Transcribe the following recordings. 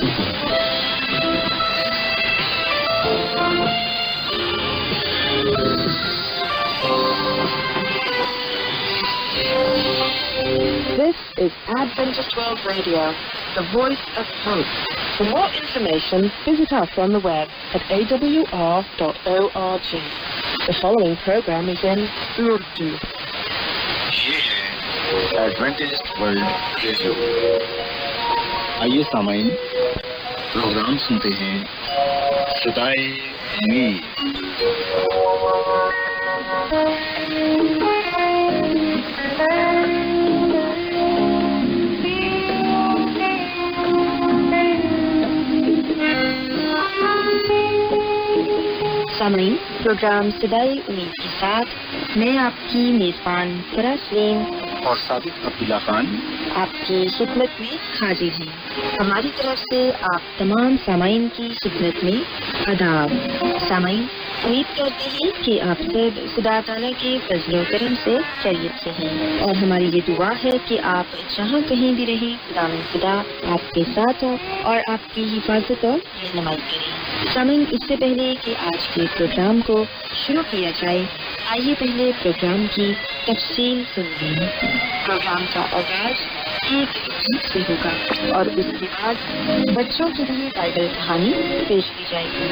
This is Adventist World Radio, the voice of hope. For more information, visit us on the web at awr.org. The following program is in Urdu. یہ ہے Adventist world radio. آئیے سامعین، programme سنتے ہیں صدائے امید۔ سامعین، programme صدائے امید کے ساتھ میں آپ کی میزبان فرا سلیم اور صادق عبداللہ خان آپ کی خدمت میں حاضر ہیں۔ ہماری طرف سے آپ تمام سامعین کی خدمت میں آداب۔ سامعین، امید کرتے ہیں کہ آپ سب خدا تعالیٰ کے فضل و کرم سے خیریت سے ہیں، اور ہماری یہ دعا ہے کہ آپ جہاں کہیں بھی رہیں، خدا آپ کے ساتھ ہو اور آپ کی حفاظت اور رہنمائی کریں۔ سامعین، اس سے پہلے کہ آج کے پروگرام کو شروع کیا جائے، آئیے پہلے پروگرام کی تفصیل سن لیں۔ پروگرام کا آغاز ایک گیت سے ہوگا اور اس کے بعد بچوں کے لیے بائبل کہانی پیش کی جائے گی،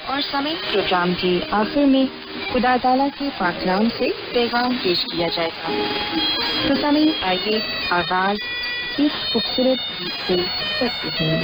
اور سامعین، پروگرام کے آخر میں خدا تعالیٰ کے پاک کلام سے پیغام پیش کیا جائے گا۔ تو سامعین، آئیے آغاز اس خوبصورت گیت سے کرتے ہیں۔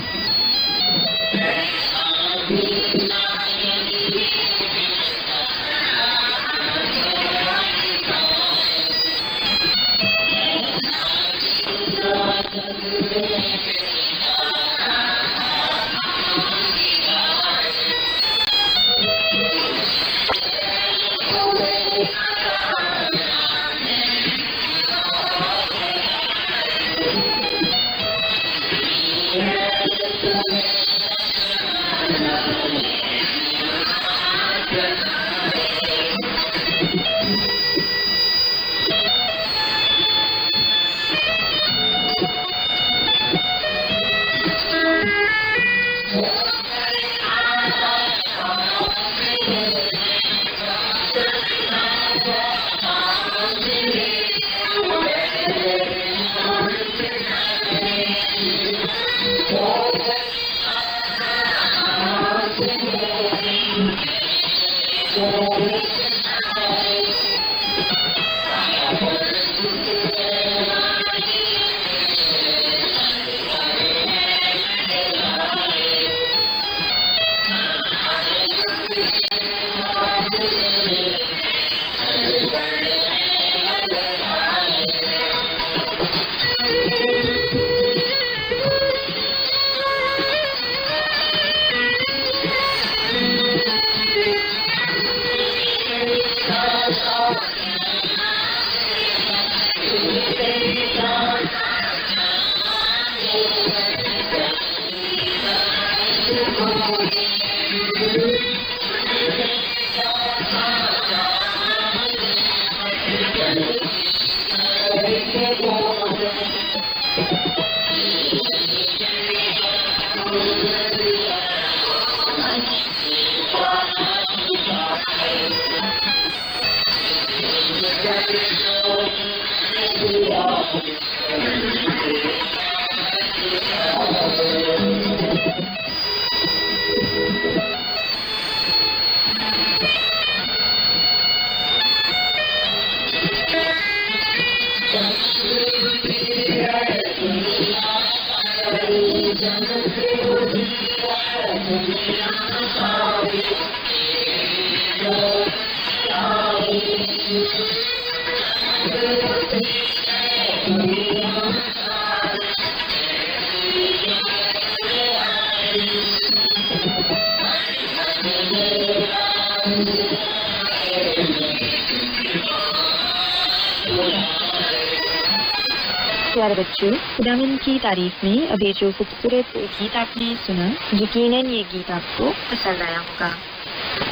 پیارے بچوں، خداوند کی تعریف میں اب یہ جو خوبصورت گیت آپ نے سنا، یقیناً یہ گیت آپ کو پسند آیا ہوگا۔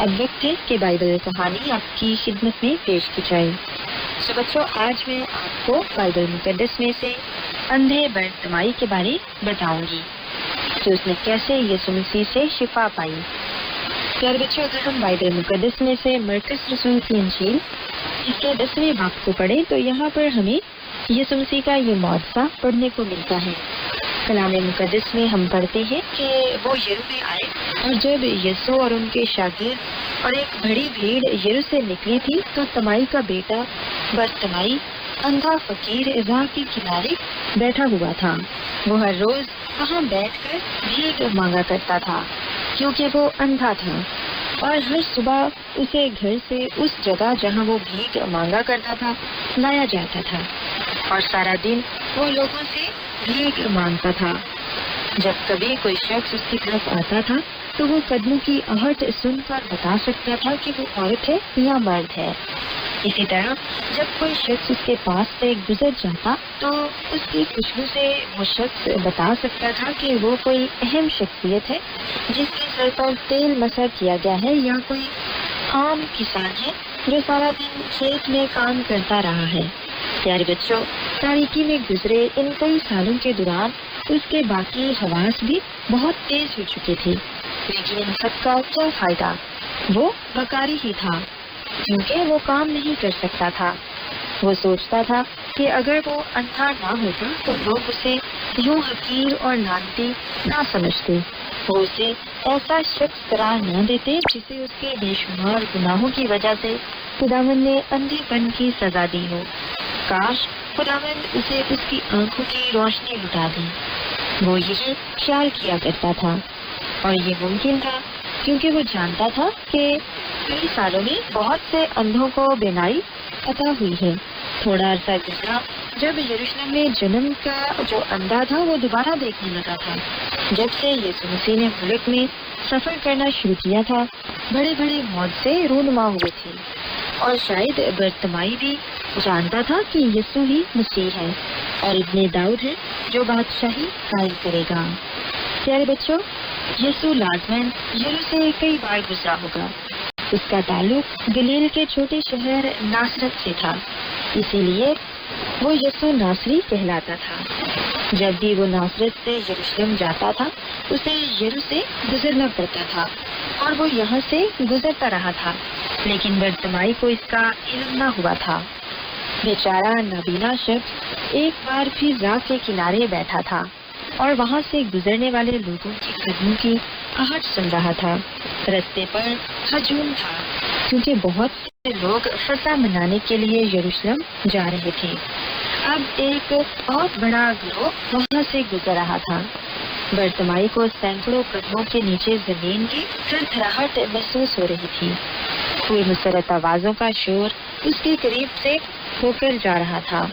اب وقت ہے کہ بائبل کہانی آپ کی خدمت میں پیش کی جائے۔ تو بچوں، آج میں آپ کو بائبل مقدس میں سے اندھے برتمائی کے بارے بتاؤں گی۔ کہ اس نے کیسے یسوع مسیح سے شفا پائی۔ پیارے بچوں، اگر ہم بائبل مقدس میں سے مرکز رسول کی انجیل اس کے 10ویں باب کو پڑھیں تو یہاں پر ہمیں یسوع مسیح کا یہ معجزہ پڑھنے کو ملتا ہے۔ کلام مقدس میں ہم پڑھتے ہیں کہ وہ یرو میں آئے، اور جب یسوع اور ان کے شاگرد اور ایک بڑی بھیڑ یرو سے نکلی تھی تو تمائی کا بیٹا برتمائی اندھا فقیر راہ کے کنارے بیٹھا ہوا تھا۔ وہ ہر روز وہاں بیٹھ کر بھیک مانگا کرتا تھا کیونکہ وہ اندھا تھا، اور ہر صبح اسے گھر سے اس جگہ جہاں وہ بھیک مانگا کرتا تھا لایا جاتا تھا، اور سارا دن وہ لوگوں سے بھیک مانگتا تھا۔ جب کبھی کوئی شخص اس کی طرف آتا تھا تو وہ قدموں کی آہٹ سن کر بتا سکتا تھا کہ وہ عورت ہے یا مرد ہے۔ اسی طرح جب کوئی شخص اس کے پاس سے گزر جاتا تو اس کی خوشبو سے وہ شخص بتا سکتا تھا کہ وہ کوئی اہم شخصیت ہے جس کے سر پر تیل مسح کیا گیا ہے، یا کوئی عام کسان ہے جو سارا دن کھیت میں کام کرتا رہا ہے۔ پیارے بچوں، تاریکی میں گزرے ان کئی سالوں کے دوران اس کے باقی حواس بھی بہت تیز ہو چکے تھے، لیکن ان سب کا کیا فائدہ؟ وہ بیکاری ہی تھا کیونکہ وہ کام نہیں کر سکتا تھا۔ وہ سوچتا تھا کہ اگر وہ اندھا نہ ہوتا تو لوگ اسے یوں حقیر اور لعنتی نہ سمجھتے، وہ اسے ایسا شخص قرار نہ دیتے جسے اس کے بے شمار گناہوں کی وجہ سے خداوند نے اندھے پن کی سزا دی ہو۔ کاش خداوند اسے اس کی آنکھوں کی روشنی لٹا دے۔ وہ یہی خیال کیا کرتا تھا، اور یہ ممکن تھا کیونکہ وہ جانتا تھا کہ کئی سالوں میں بہت سے اندھوں کو بینائی عطا ہوئی ہے۔ تھوڑا عرصہ گزرا جب یروشلم میں جنم کا جو اندھا تھا وہ دوبارہ دیکھنے لگا تھا۔ جب سے یسوع مسیح نے ملک میں سفر کرنا شروع کیا تھا، بڑے بڑے معجزے رونما ہوئے تھے، اور شاید برتمائی بھی جانتا تھا کہ یسوع ہی مسیح ہے اور ابن داؤد ہے جو بادشاہی قائم کرے گا۔ پیارے بچوں، یسوع لازماً یرو سے کئی بار گزرا ہوگا۔ اس کا تعلق گلیل کے چھوٹے شہر ناصرت سے تھا، اسی لیے وہ یسوع ناصری کہلاتا تھا۔ جب بھی وہ ناصرت سے یروشلم جاتا تھا اسے یرو سے گزرنا پڑتا تھا، اور وہ یہاں سے گزرتا رہا تھا، لیکن برتمائی کو اس کا علم نہ ہوا تھا۔ بیچارہ نابینا شخص ایک بار پھر راہ کے کنارے بیٹھا تھا اور وہاں سے گزرنے والے لوگوں کی قدموں کی آہٹ سن رہا تھا۔ رستے پر ہجوم تھا کیونکہ بہت سے لوگ فسح منانے کے لیے یروشلم جا رہے تھے۔ اب ایک بہت بڑا گروہ وہاں سے گزر رہا تھا۔ برتمائی کو سینکڑوں قدموں کے نیچے زمین کی تھرتھراہٹ محسوس ہو رہی تھی۔ کوئی مسرت آوازوں کا شور اس کے قریب سے ہو کر جا رہا تھا۔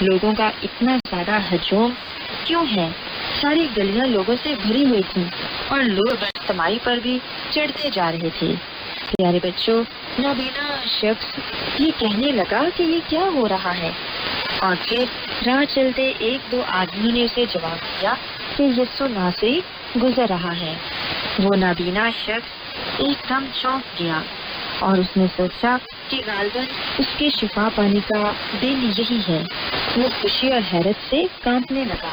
لوگوں کا اتنا زیادہ ہجوم کیوں ہے؟ ساری گلیاں لوگوں سے بھری ہوئی تھیں اور لوگ برتمائی پر بھی چڑھتے جا رہے تھے۔ پیارے بچوں، نابینا شخص یہ کہنے لگا کہ یہ کیا ہو رہا ہے، اور پھر راہ چلتے ایک دو آدمیوں نے اسے جواب دیا کہ یسوع ناصری گزر رہا ہے۔ وہ نابینا شخص ایک دم چونک گیا اور اس نے سوچا کہ غالباً اس کے شفا پانے کا دن یہی ہے۔ وہ خوشی اور حیرت سے کانپنے لگا۔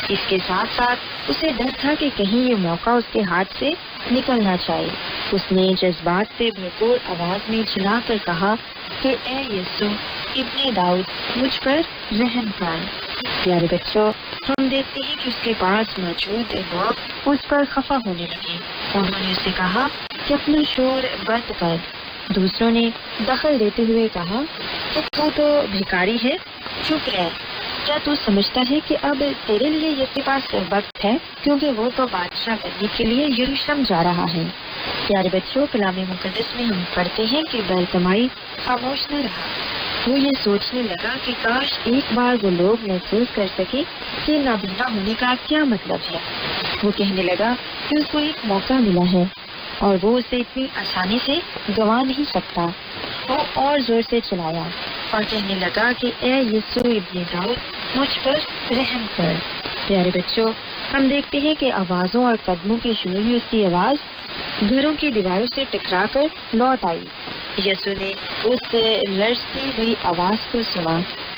اس کے ساتھ ساتھ اسے ڈر تھا کہ کہیں یہ موقع اس کے ہاتھ سے نکل نہ جائے۔ اس نے جذبات سے بھرپور آواز میں چلا کر کہا کہ اے یسوع ابن داؤد، مجھ پر رحم کر۔ پیارے بچوں، ہم دیکھتے ہیں کہ اس کے پاس موجود لوگ اس پر خفا ہونے لگے۔ انہوں نے اسے کہا کہ اپنا شور بند کر۔ دوسروں نے دخل دیتے ہوئے کہا کہ تو بھکاری ہے، چپ رہ۔ کیا تو سمجھتا ہے کہ اب تیرے لیے یہ کے پاس وقت ہے، کیونکہ وہ تو بادشاہ بننے کے لیے یروشلم جا رہا ہے۔ پیارے بچوں، کلام مقدس میں ہم پڑھتے ہیں کہ برتمائی خاموش نہ رہا۔ وہ یہ سوچنے لگا کہ کاش ایک بار وہ لوگ محسوس کر سکے کہ نابینا ہونے کا کیا مطلب ہے۔ وہ کہنے لگا کہ اس کو ایک موقع ملا ہے اور وہ اسے اتنی آسانی سے گنوا نہیں سکتا۔ وہ اور زور سے چلایا اور کہنے لگا کہ اے یسوع ابن داؤد، مجھ پر رحم کر۔ پیارے بچوں، ہم دیکھتے ہیں کہ آوازوں اور قدموں کے شور میں اس کی آواز گھروں کی دیواروں سے ٹکرا کر لوٹ آئی۔ یسوع نے اس لرزتی ہوئی آواز کو سنا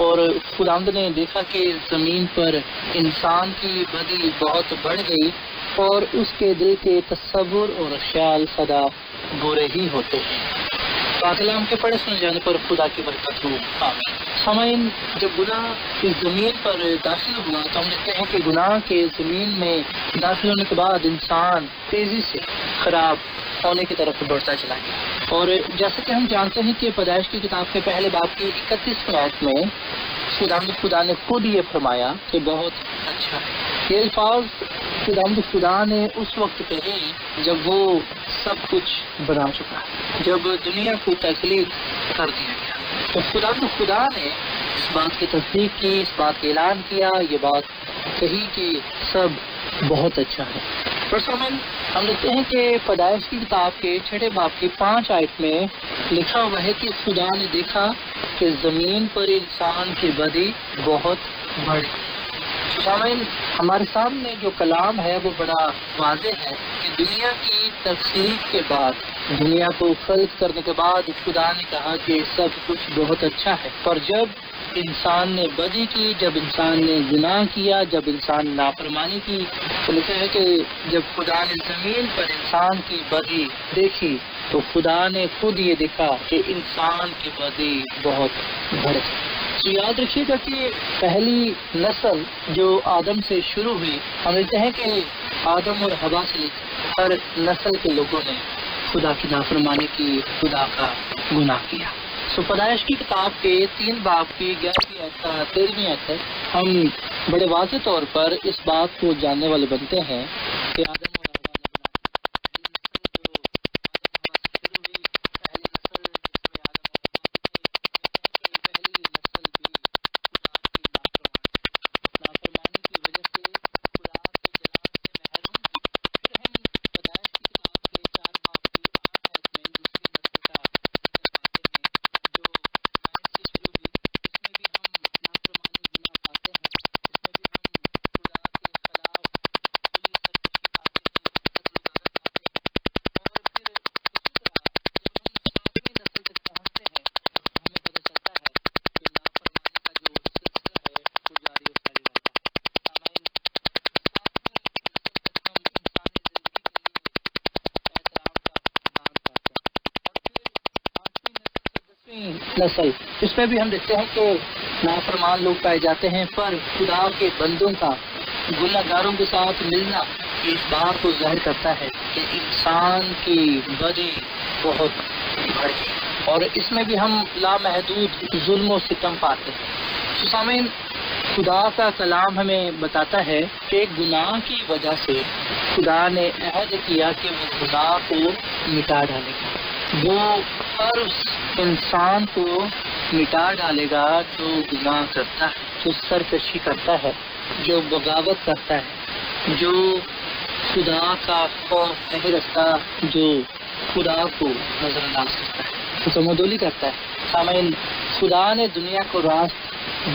اور خداوند نے دیکھا کہ زمین پر انسان کی بدی بہت بڑھ گئی اور اس کے دل کے تصور اور خیال سدا برے ہی ہوتے ہیں۔ پاک کلام کے پڑھے سنے جانے پر خدا کی برکت ہو، آمین۔ سامعین، جب گناہ اس زمین پر داخل ہوا تو ہم دیکھتے ہیں کہ گناہ کے زمین میں داخل ہونے کے بعد انسان تیزی سے خراب ہونے کی طرف بڑھتا چلا گیا، اور جیسے کہ ہم جانتے ہیں کہ پیدائش کی کتاب کے پہلے باب کی 31 آیت میں خدا نے خود یہ فرمایا کہ بہت اچھا ہے۔ یہ الفاظ خدا نے اس وقت کہے جب وہ سب کچھ بنا چکا ہے، جب دنیا کو تخلیق کر دیا گیا، تو خدا نے اس بات کی تصدیق کی، اس بات کا اعلان کیا، یہ بات کہی کہ سب بہت اچھا ہے۔ ہم دیکھتے ہیں کہ پیدائش کی کتاب کے 6 باب کی 5 آیت میں لکھا ہوا ہے کہ خدا نے دیکھا کہ زمین پر انسان کی بدی بہت بڑھ گئی۔ سامعین، ہمارے سامنے جو کلام ہے وہ بڑا واضح ہے کہ دنیا کی تخلیق کے بعد، دنیا کو خلق کرنے کے بعد خدا نے کہا کہ سب کچھ بہت اچھا ہے، اور جب انسان نے بدی کی، جب انسان نے گناہ کیا، جب انسان نافرمانی کی، تو لکھا ہے کہ جب خدا نے زمین پر انسان کی بدی دیکھی تو خدا نے خود یہ دیکھا کہ انسان کی بدی بہت بڑھ گئی۔ تو یاد رکھیے گا کہ پہلی نسل جو آدم سے شروع ہوئی، ہم دیکھتے ہیں کہ آدم اور حوا سے لے کر ہر نسل کے لوگوں نے خدا کی نافرمانی کی، خدا کا گناہ کیا۔ پیدائش کی کتاب کے 3 باب کی 11ویں آیت کا 13ویں آیت ہے، ہم بڑے واضح طور پر اس بات کو جاننے والے بنتے ہیں کہ آدم اور حوا نے نسل، اس میں بھی ہم دیکھتے ہیں کہ نافرمان لوگ پائے جاتے ہیں، پر خدا کے بندوں کا گناہ گاروں کے ساتھ ملنا اس بات کو ظاہر کرتا ہے کہ انسان کی بدی بہت بڑھ گئی، اور اس میں بھی ہم لامحدود ظلم و ستم پاتے ہیں۔ سامعین، خدا کا کلام ہمیں بتاتا ہے کہ گناہ کی وجہ سے خدا نے عہد کیا کہ وہ گناہ کو مٹا ڈالے گا، وہ ہر اس انسان کو مٹا ڈالے گا جو گناہ کرتا ہے، جو سرکشی کرتا ہے، جو بغاوت کرتا ہے، جو خدا کا خوف نہیں رکھتا، جو خدا کو نظر انداز کرتا ہے، تمدلی کرتا ہے۔ سامعین، خدا نے دنیا کو راست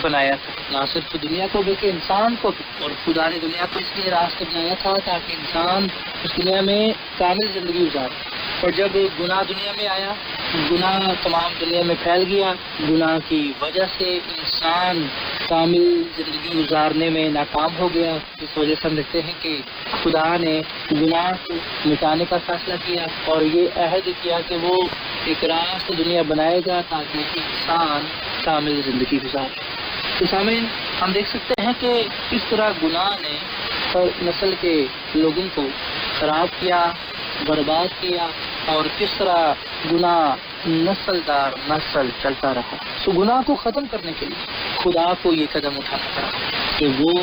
بنایا تھا، نہ صرف دنیا کو بلکہ انسان کو بھی، اور خدا نے دنیا کو اس لیے راست بنایا تھا تاکہ انسان اس دنیا میں کامل زندگی گزارے، اور جب گناہ دنیا میں آیا، گناہ تمام دنیا میں پھیل گیا، گناہ کی وجہ سے انسان کامل زندگی گزارنے میں ناکام ہو گیا۔ اس وجہ سے ہم دیکھتے ہیں کہ خدا نے گناہ کو مٹانے کا فیصلہ کیا اور یہ عہد کیا کہ وہ ایک راست دنیا بنائے گا تاکہ انسان کامل زندگی گزارے۔ تو سامعین، ہم دیکھ سکتے ہیں کہ کس طرح گناہ نے ہر نسل کے لوگوں کو خراب کیا، برباد کیا، اور کس طرح گناہ نسل در نسل چلتا رہا۔ تو گناہ کو ختم کرنے کے لیے خدا کو یہ قدم اٹھانا پڑا کہ وہ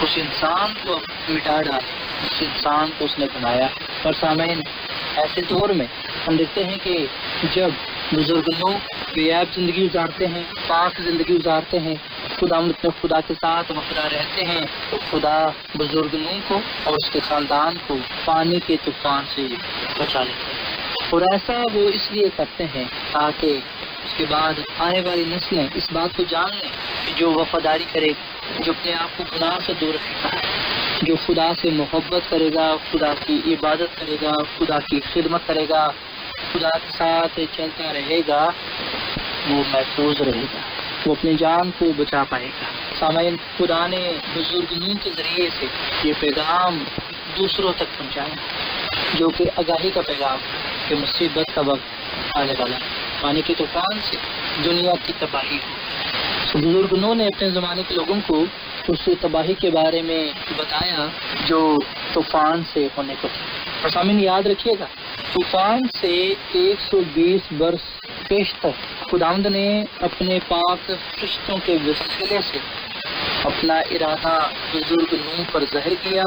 اس انسان کو مٹا ڈالے، اس انسان کو اس نے بنایا۔ اور سامعین، ایسے دور میں ہم دیکھتے ہیں کہ جب بزرگ لوگ بے عیب زندگی گزارتے ہیں، پاک زندگی گزارتے ہیں، خدا کے ساتھ وفادہ رہتے ہیں، تو خدا بزرگ لوگوں کو اور اس کے خاندان کو پانی کے طوفان سے بچا لیتے ہیں، اور ایسا وہ اس لیے کرتے ہیں تاکہ اس کے بعد آنے والی نسلیں اس بات کو جان لیں کہ جو وفاداری کرے گا، جو اپنے آپ کو گناہ سے دور رکھے گا، جو خدا سے محبت کرے گا، خدا کی عبادت کرے گا، خدا کی خدمت کرے گا، خدا کے ساتھ چلتا رہے گا، وہ محفوظ رہے گا۔ وہ اپنی جان کو بچا پائے گا۔ سامعین، خدا نے بزرگ نوح کے ذریعے سے یہ پیغام دوسروں تک پہنچایا جو کہ آگاہی کا پیغام کہ مصیبت کا وقت آنے والا ہے، پانی کے طوفان سے دنیا کی تباہی ہو۔ تو بزرگ نوح نے اپنے زمانے کے لوگوں کو اس تباہی کے بارے میں بتایا جو طوفان سے ہونے کو تھی۔ اور سامعین یاد رکھیے گا، طوفان سے 120 برس پیشتر خداوند نے اپنے پاک فرشتوں کے وسیلے سے اپنا ارادہ بزرگ نوح پر ظاہر کیا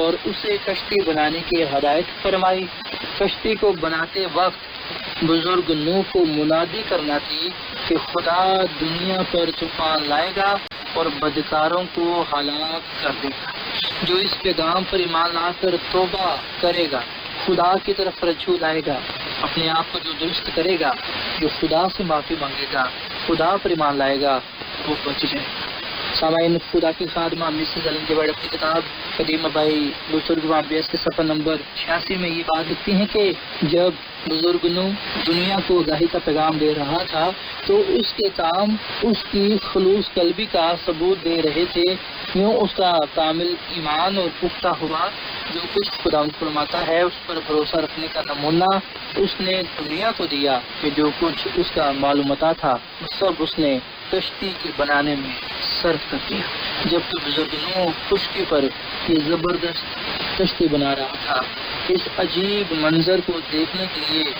اور اسے کشتی بنانے کی ہدایت فرمائی۔ کشتی کو بناتے وقت بزرگ نوح کو منادی کرنا تھی کہ خدا دنیا پر طوفان لائے گا اور بدکاروں کو ہلاک کر دے گا۔ جو اس پیغام پر ایمان لا کر توبہ کرے گا، خدا کی طرف رجوع لائے گا، اپنے آپ کو جو درست کرے گا، جو خدا سے معافی مانگے گا، خدا پر ایمان لائے گا، وہ بچ جائے گا۔ سامعین، خدا کی خادمہ مسز ایلن جی وائٹ اپنی کتاب قدیم آبائی بزرگ واقعات کے صفحہ نمبر 86 میں یہ بات لکھتی ہیں کہ جب بزرگ نوح دنیا کو آگاہی کا پیغام دے رہا تھا تو اس کے کام اس کی خلوص قلبی کا ثبوت دے رہے تھے، یوں اس کا کامل ایمان اور پختہ ہوا۔ جو کچھ خدا فرماتا ہے اس پر بھروسہ رکھنے کا نمونہ اس نے دنیا کو دیا کہ جو کچھ اس کا معلومات تھا وہ سب اس نے کشتی کے بنانے میں صرف کر دیا۔ جبکہ بزرگ نوح خشکی پر یہ زبردست کشتی بنا رہا تھا، اس عجیب منظر کو دیکھنے کے لیے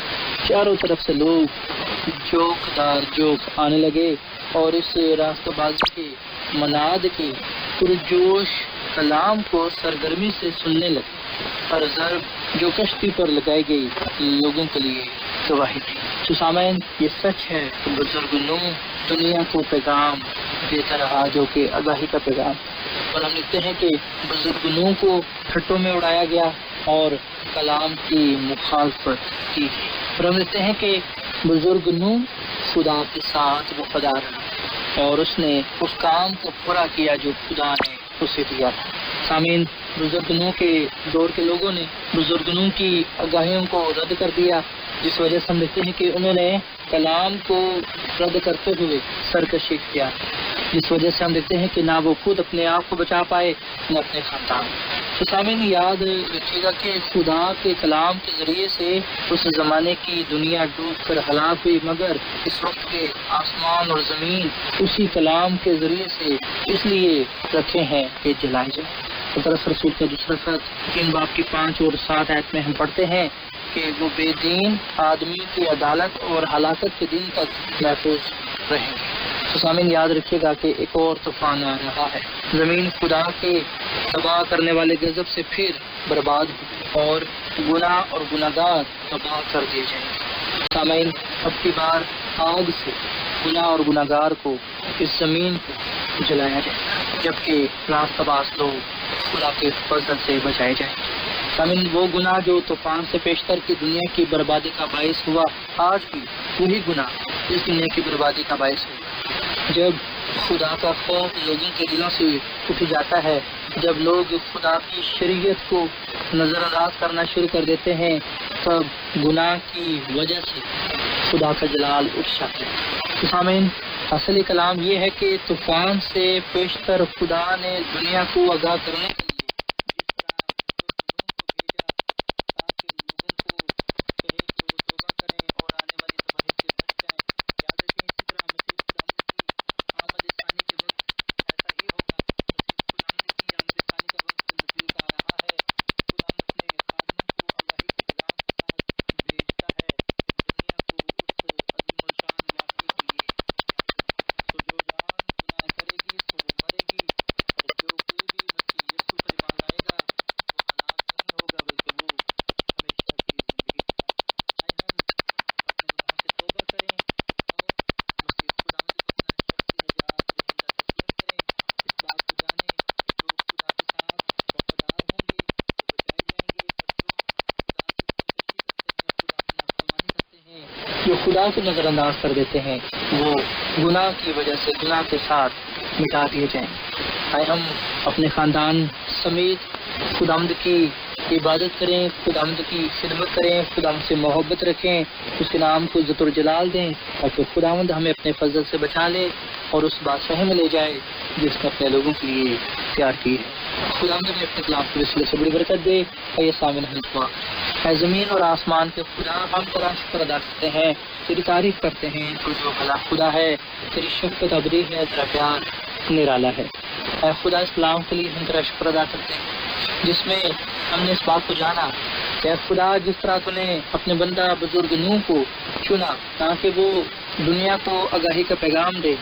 چاروں طرف سے لوگ جوک آنے لگے اور اس راستہ بازی کے مناد کے پرجوش کلام کو سرگرمی سے سننے لگے۔ ہر ضرب جو کشتی پر لگائی گئی لوگوں کے لیے گواہی تھی۔ تو سامعین، یہ سچ ہے کہ بزرگ نوح دنیا کو پیغام دیتا رہا جو کہ آگاہی کا پیغام، اور ہم لکھتے ہیں کہ بزرگ نوح کو پھٹوں میں اڑایا گیا اور کلام کی مخالفت کی گئی، اور ہم لکھتے ہیں کہ بزرگ نوح خدا کے ساتھ وفادار رہا اور اس نے اس کام کو پورا کیا جو خدا نے اسے دیا تھا۔ سامعین، بزرگ نوح کے دور کے لوگوں نے بزرگ نوح کی آگاہیوں کو رد کر دیا، جس وجہ سے ہم دیکھتے ہیں کہ انہوں نے کلام کو رد کرتے ہوئے سرکشی اختیار کی، جس وجہ سے ہم دیکھتے ہیں کہ نہ وہ خود اپنے آپ کو بچا پائے نہ اپنے خاندان۔ تو سامعین یاد رکھیے گا کہ خدا کے کلام کے ذریعے سے اس زمانے کی دنیا ڈوب کر ہلاک ہوئی، مگر اس وقت کے آسمان اور زمین اسی کلام کے ذریعے سے اس لیے رکھے ہیں کہ جلائے جائیں۔ پطرس رسول کا دوسرا خط 3 باب کی 5 اور 7 آیت میں ہم پڑھتے ہیں کہ وہ بے دین آدمی کی عدالت اور ہلاکت کے دن تک محفوظ رہیں گے۔ تو سامعین یاد رکھیے گا کہ ایک اور طوفان آ رہا ہے، زمین خدا کے تباہ کرنے والے غضب سے پھر برباد ہو اور گناہ اور گناہگار تباہ کر دیے جائیں گے۔ سامعین، اب کی بار آگ سے گناہ اور گناہگار کو اس زمین کو جلایا جائے جبکہ راستہ باز لوگ خدا کے فضل سے بچائے جائیں۔ سامعین، وہ گناہ جو طوفان سے پیشتر کی دنیا کی بربادی کا باعث ہوا، آج بھی وہی گناہ اس دنیا کی بربادی کا باعث ہوا۔ جب خدا کا خوف لوگوں کے دلوں سے اٹھ جاتا ہے، جب لوگ خدا کی شریعت کو نظر انداز کرنا شروع کر دیتے ہیں، تب گناہ کی وجہ سے خدا کا جلال اٹھ جاتا ہے۔ تو سامعین، اصلی کلام یہ ہے کہ طوفان سے پیشتر خدا نے دنیا کو آگاہ کرنے کے لیے جو خدا کو نظر انداز کر دیتے ہیں وہ گناہ کی وجہ سے گناہ کے ساتھ مٹا دیے جائیں۔ آئے ہم اپنے خاندان سمیت خداوند کی عبادت کریں، خداوند کی خدمت کریں، خداوند سے محبت رکھیں، اس کے نام کو عزت اور جلال دیں تاکہ خداوند ہمیں اپنے فضل سے بچا لے اور اس بادشاہی میں لے جائے جس نے اپنے لوگوں کے لیے تیار کی ہے۔ خدا ہمیں اپنے کلام کے وسیلے سے بڑی برکت دے۔ اے سامعین دعا، اے زمین اور آسمان کے خدا، ہم تیرا شکر ادا کرتے ہیں، تیری تعریف کرتے ہیں، تو جو بھلا خدا ہے، تیری شفقت ابدی ہے، تیرا پیار نرالا ہے۔ اے خدا، اس کلام کے لیے ہم تیرا شکر ادا کرتے ہیں جس میں ہم نے اس بات کو جانا کہ اے خدا، جس طرح تو نے اپنے بندہ بزرگ نوح کو چنا تاکہ وہ دنیا کو آگاہی کا پیغام دے،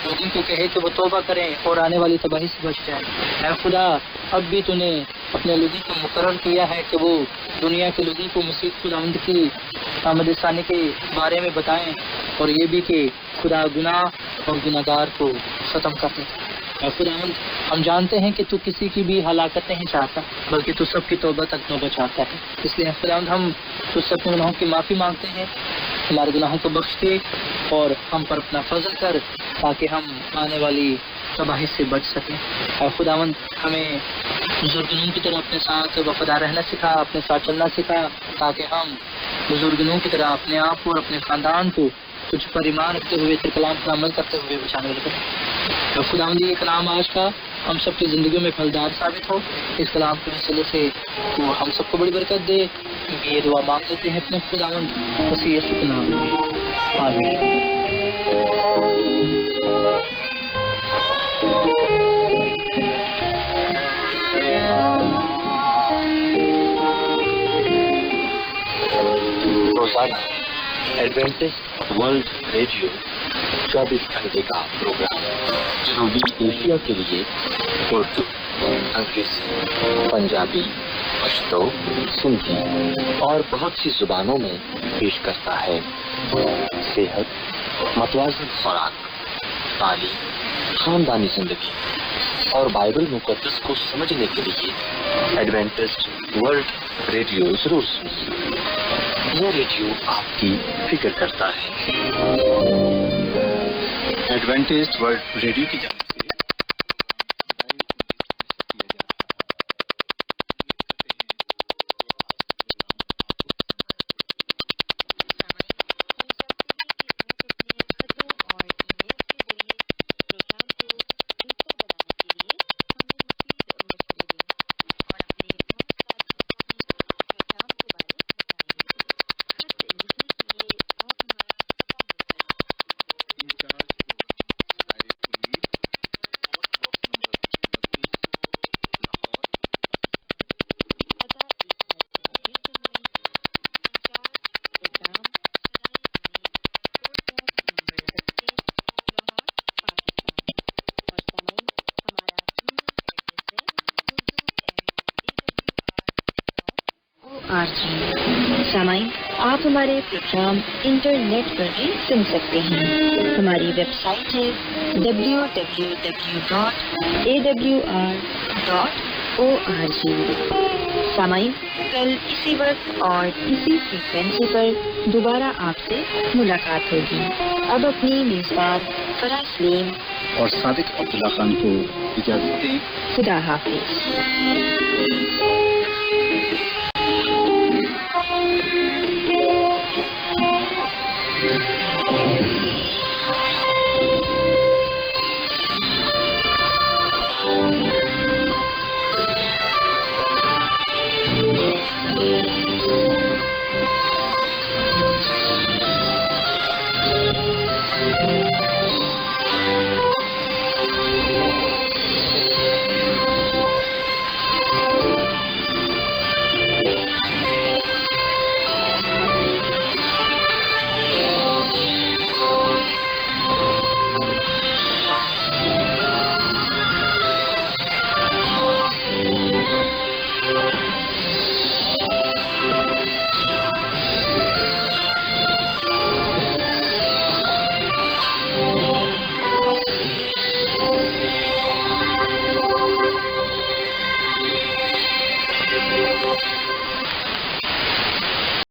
لوگوں کو کہے کہ وہ توبہ کریں اور آنے والی تباہی سے بچ جائیں، اے خدا اب بھی تو نے اپنے لوگوں کو مقرر کیا ہے کہ وہ دنیا کے لوگوں کو مسیح خداوند کی آمد ثانی کے بارے میں بتائیں، اور یہ بھی کہ خدا گناہ اور گناہگار کو ختم کر دے۔ اے خداوند، ہم جانتے ہیں کہ تو کسی کی بھی ہلاکت نہیں چاہتا بلکہ تو سب کی توبہ تک نوبت چاہتا ہے، اس لیے خداوند ہم تو سب کے گناہوں کی معافی مانگتے ہیں، ہمارے گناہوں کو بخش دے اور ہم پر اپنا فضل کر تاکہ ہم آنے والی تباہی سے بچ سکیں۔ اے خداوند، ہمیں بزرگنوں کی طرح اپنے ساتھ وفادار رہنا سکھا، اپنے ساتھ چلنا سکھا تاکہ ہم بزرگنوں کی طرح اپنے آپ کو اور اپنے خاندان کو تجھ پر ایمان رکھتے ہوئے تیرے کلام پر عمل کرتے ہوئے بچانے والے بنیں۔ اے خداوند، یہ کلام آج کا ہم سب کی زندگیوں میں پھلدار ثابت ہو، اس کلام کے وسیلے سے تو ہم سب کو بڑی برکت دے، کیونکہ یہ دعا مانگ لیتے ہیں اپنے خداوند مسیح یسوع کے نام میں، آمین۔ روزانہ ایڈوینٹسٹ ورلڈ ریڈیو 24 گھنٹے کا پروگرام جنوبی ایشیا کے لیے اردو، انگریزی، پنجابی، پشتو، سندھی اور بہت سی زبانوں میں پیش کرتا ہے۔ صحت، متوازن خوراک، تعلیم، خاندانی زندگی اور بائبل مقدس کو سمجھنے کے لیے ایڈوینٹسٹ ورلڈ ریڈیو ضرور سنیے۔ یہ ریڈیو آپ کی فکر کرتا ہے۔ ایڈوینٹسٹ ورلڈ ریڈیو کی جانب سے سامعین، آپ ہمارے پروگرام انٹرنیٹ پر بھی سن سکتے ہیں۔ ہماری ویب سائٹ ہے www.awr.org۔ سامعین، کل اسی وقت اور اسی فریکوینسی پر دوبارہ آپ سے ملاقات ہوگی۔ اب اپنی میزبان فرا سلیم اور صادق عبداللہ خان کو اجازت دیں۔ خدا حافظ۔